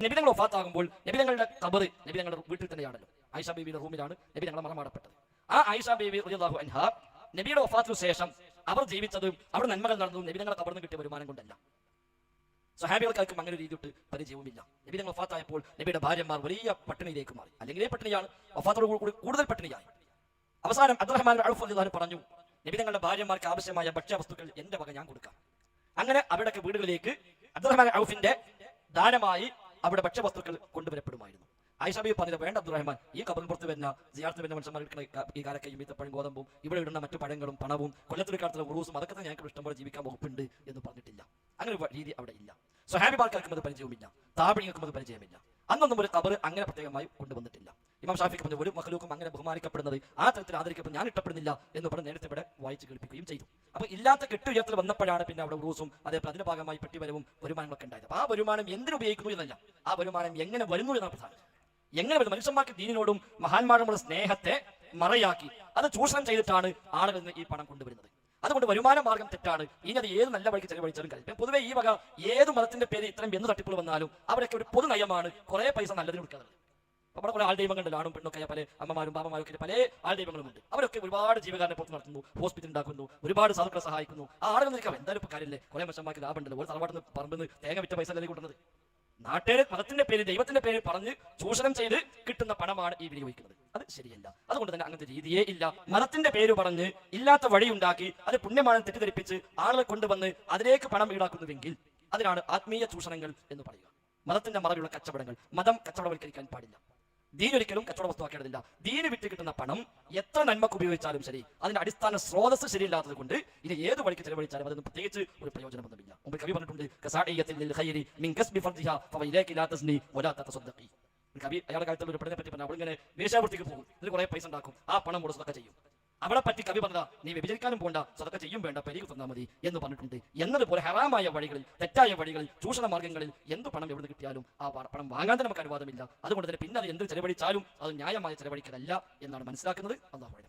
നബിതങ്ങൾ വഫാത്താകുമ്പോൾ നബിതങ്ങളുടെ ഖബർ നബിതങ്ങളുടെ വീട്ടിൽ തന്നെയാണല്ലോ. ആയിഷ ബീവിയുടെ റൂമിലാണ് നബിതങ്ങളെ മറമാടപ്പെട്ടത്. ആ ആയിഷ ബീവി റളിയല്ലാഹു അൻഹാ നബിയുടെ വഫാത്തിനു ശേഷം അവർ ജീവിച്ചതും അവിടെ നന്മകൾ നടന്നതും നബിതങ്ങളെ ഖബറിന് കിട്ടിയ വരുമാനം കൊണ്ടല്ല. സ്വഹാബികൾക്കാർക്കും അങ്ങനെ ഒരു രീതിയിട്ട് പരിചയവുമില്ല. നബിതങ്ങൾ വഫാത്തായപ്പോൾ നബിയുടെ ഭാര്യമാർ വലിയ പട്ടിണിയിലേക്ക് മാറി. അല്ലെങ്കിൽ പട്ടിണിയാണ്, വഫാത്തോടുകൂടി കൂടുതൽ പട്ടിണിയായി. അവസാനം അബ്ദുറഹ്മാൻ ഔഫ് റളിയല്ലാഹു പറഞ്ഞു, നബിതങ്ങളുടെ ഭാര്യമാർക്ക് ആവശ്യമായ ഭക്ഷ്യവസ്തുക്കൾ എന്റെ വക ഞാൻ കൊടുക്കാം. അങ്ങനെ അവരുടെയൊക്കെ വീടുകളിലേക്ക് അബ്ദുറഹ്മാൻ ഔഫിന്റെ ദാനമായി അവിടെ ഭക്ഷ്യവസ്തുക്കൾ കൊണ്ടുവരപ്പെടുമായിരുന്നു. ആയിഷ ബീവി പറഞ്ഞത്, വേണ്ട അബ്ദുറഹ്മാൻ, ഈ കബറിന് പുറത്ത് വരുന്ന സിയാറത്ത് വരുന്ന മനുഷ്യന്മാർ ഈ കാലക്കയും ഈത്തപ്പഴം ഗോതമ്പും ഇവിടെ ഇടുന്ന മറ്റു പഴങ്ങളും പണവും കൊല്ലത്തിലെ ഉറൂസും അതൊക്കെ തന്നെ ഞങ്ങൾക്ക് ഇഷ്ടംപോലെ ജീവിക്കാൻ വകുപ്പുണ്ട് എന്ന് പറഞ്ഞിട്ടില്ല. അങ്ങനെ ഒരു രീതി അവിടെ ഇല്ല. സ്വഹാബിമാർക്കും അത് പരിചയവുമില്ല, താപിണികൾക്കും അത് പരിചയമില്ല. അന്നൊന്നും ഒരു കബർ അങ്ങനെ പ്രത്യേകമായി കൊണ്ടുവന്നിട്ടില്ല. ഇമാം ഷാഫിക്ക് പറഞ്ഞു, ഒരു മഖ്ലൂക്കും അങ്ങനെ ബഹുമാനിക്കപ്പെടുന്നത് ആ തരത്തിൽ ആദരിക്കപ്പെടുന്നത് ഞാൻ ഇഷ്ടപ്പെടുന്നില്ല എന്ന് പറഞ്ഞ് നേരത്തെ ഇവിടെ വായിച്ച് കേൾപ്പിക്കുകയും ചെയ്തു. അപ്പൊ ഇല്ലാത്ത കെട്ടുയർത്തൽ വന്നപ്പോഴാണ് പിന്നെ അവിടെ ഉറൂസും അതേപോലെ അതിന്റെ ഭാഗമായി പെട്ടിവരവും വരുമാനങ്ങളൊക്കെ ഉണ്ടായത്. അപ്പൊ ആ വരുമാനം എന്തിനുപയോഗിക്കുന്നു എന്നല്ല, ആ വരുമാനം എങ്ങനെ വരുന്നു എന്നാണ് പ്രധാനം. എങ്ങനെ വരുന്നു? മനുഷ്യന്മാർക്ക് ദീനിനോടും മഹാന്മാരോടുമുള്ള സ്നേഹത്തെ മറയാക്കി അത് ചൂഷണം ചെയ്തിട്ടാണ് ആളുകൾ ഈ പണം കൊണ്ടുവരുന്നത്. അതുകൊണ്ട് വരുമാന മാർഗം തെറ്റാണ്. ഇനി അത് ഏത് നല്ല വഴിക്ക് ചെലവഴിച്ചാലും കഴിയും. പൊതുവെ ഈ വക ഏത് മതത്തിന്റെ പേര് ഇത്രയും എന്ത് തട്ടിപ്പുകൾ വന്നാലും അവരൊക്കെ ഒരു പൊതു നയമാണ് കുറെ പൈസ നല്ലതിന് കൊടുക്കുന്നത്. നമ്മുടെ കുറെ ആൾദൈവങ്ങളുണ്ട്, ആണും പെണ്ണൊക്കെ പല അമ്മമാരും ബാബമാരും ഒക്കെ പല ആൾദൈവങ്ങളുമുണ്ട്. അവരൊക്കെ ഒരുപാട് ജീവകാരനെ പുറത്ത് നടത്തുന്നു, ഹോസ്പിറ്റൽ ഉണ്ടാക്കുന്നു, ഒരുപാട് സാധുക്കളെ സഹായിക്കുന്നു. ആ ആളുകൾ നിൽക്കാം, എന്തായാലും ഇപ്പൊ കാര്യമില്ലേ, കുറെ മനുഷ്യന്മാർക്ക് ലാഭമുണ്ടല്ലോ, ഒരു തറവാട്ടിൽ പറമ്പിന്ന് തേങ്ങ വിറ്റ പൈസ അല്ലേ കൂട്ടുന്നത്. നാട്ടുകാർ മതത്തിന്റെ പേര് ദൈവത്തിന്റെ പേര് പറഞ്ഞ് ചൂഷണം ചെയ്ത് കിട്ടുന്ന പണമാണ് ഈ വിനിയോഗിക്കുന്നത്. അത് ശരിയല്ല. അതുകൊണ്ട് തന്നെ അങ്ങനത്തെ രീതിയേ ഇല്ല. മതത്തിന്റെ പേര് പറഞ്ഞ് ഇല്ലാത്ത വഴിയുണ്ടാക്കി അത് പുണ്യമാണെന്ന് തെറ്റിദ്ധരിപ്പിച്ച് ആളുകളെ കൊണ്ടുവന്ന് അതിലേക്ക് പണം ഈടാക്കുന്നുവെങ്കിൽ അതിനാണ് ആത്മീയ ചൂഷണങ്ങൾ എന്ന് പറയുക. മതത്തിന്റെ മറവിലുള്ള കച്ചവടങ്ങൾ, മതം കച്ചവടവൽക്കരിക്കാൻ പാടില്ല. ദീനൊരിക്കലും കച്ചവട വസ്തുവാക്കേണ്ടതില്ല. ദീന് വിറ്റ് കിട്ടുന്ന പണം എത്ര നന്മക്ക് ഉപയോഗിച്ചാലും ശരി, അതിന്റെ അടിസ്ഥാന സ്രോതസ് ശരിയില്ലാത്തത് കൊണ്ട് ഇനി ഏത് വഴിക്ക് ചെലവഴിച്ചാലും അതൊന്നും പ്രത്യേകിച്ച് ഒരു പ്രയോജനമൊന്നുമില്ല. മുമ്പ് കവി പറഞ്ഞിട്ടുണ്ട്, കവി അയാളുടെ കാലത്തുള്ള ഒരു പെണ്ണിനെ പറ്റി പറഞ്ഞു, അവളിങ്ങനെ വേശ്യാവൃത്തിക്ക് പോകും, ഇതിൽ കുറെ പൈസ ഉണ്ടാക്കും, ആ പണം കൂടെ സ്വതക്ക ചെയ്യും. അവളെ പറ്റി കവി പറഞ്ഞ, നീ വ്യഭിചരിക്കാനും പോണ്ട, സ്വതക്ക ചെയ്യും വേണ്ട, പെരികു തന്നാൽ മതി എന്ന് പറഞ്ഞിട്ടുണ്ട്. എന്നതുപോലെ ഹറാമായ വഴികളിൽ, തെറ്റായ വഴികളിൽ, ചൂഷണ മാർഗ്ഗങ്ങളിൽ എന്ത് പണം എവിടെ കിട്ടിയാലും ആ പണം വാങ്ങാൻ തന്നെ നമുക്ക് അനുവാദമില്ല. അതുകൊണ്ട് തന്നെ പിന്നെ അത് എന്ത് ചെലവഴിച്ചാലും അത് ന്യായമായ ചെലവഴിക്കലല്ല എന്നാണ് മനസ്സിലാക്കുന്നത്. അല്ലാഹു അഅലം.